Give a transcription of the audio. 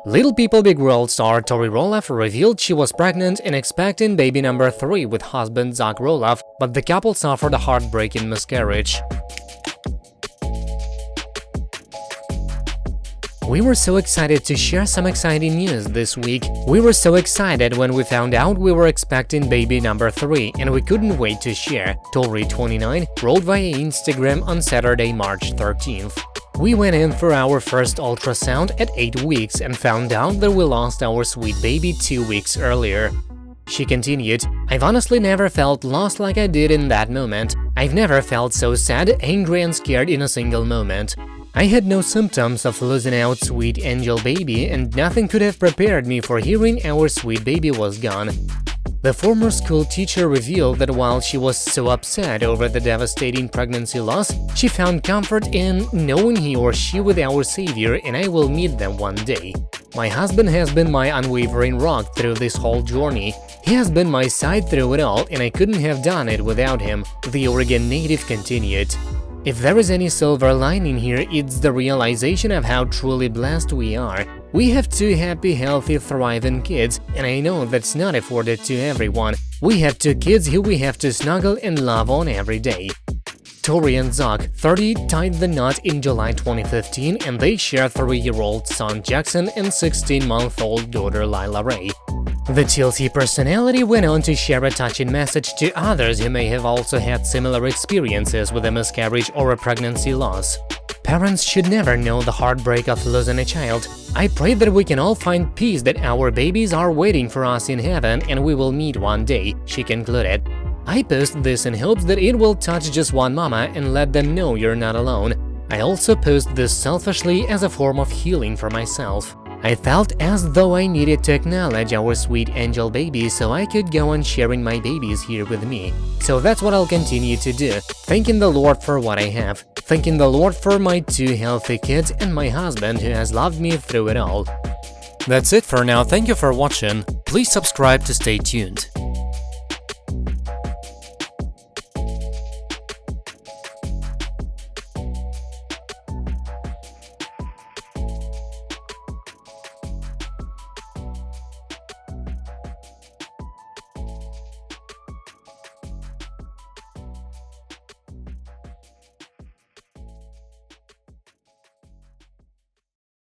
Little People Big World star Tori Roloff revealed she was pregnant and expecting baby number 3 with husband Zach Roloff, but the couple suffered a heartbreaking miscarriage. We were so excited to share some exciting news this week. We were so excited when we found out we were expecting baby number 3, and we couldn't wait to share, Tori, 29, wrote via Instagram on Saturday, March 13th. We went in for our first ultrasound at 8 weeks and found out that we lost our sweet baby 2 weeks earlier. She continued, "I've honestly never felt lost like I did in that moment. I've never felt so sad, angry and scared in a single moment. I had no symptoms of losing our sweet angel baby, and nothing could have prepared me for hearing our sweet baby was gone." The former school teacher revealed that while she was so upset over the devastating pregnancy loss, she found comfort in knowing he or she was our savior and I will meet them one day. "My husband has been my unwavering rock through this whole journey. He has been my side through it all, and I couldn't have done it without him," the Oregon native continued. "If there is any silver lining here, it's the realization of how truly blessed we are. We have 2 happy, healthy, thriving kids, and I know that's not afforded to everyone. We have 2 kids who we have to snuggle and love on every day." Tori and Zach, 30, tied the knot in July 2015, and they share 3-year-old son Jackson and 16-month-old daughter Lila Ray. The TLC personality went on to share a touching message to others who may have also had similar experiences with a miscarriage or a pregnancy loss. "Parents should never know the heartbreak of losing a child. I pray that we can all find peace, that our babies are waiting for us in heaven and we will meet one day," she concluded. "I post this in hopes that it will touch just one mama and let them know you're not alone. I also post this selfishly as a form of healing for myself. I felt as though I needed to acknowledge our sweet angel baby so I could go on sharing my babies here with me. So that's what I'll continue to do, thanking the Lord for what I have, thanking the Lord for my 2 healthy kids and my husband who has loved me through it all." That's it for now, thank you for watching, please subscribe to stay tuned.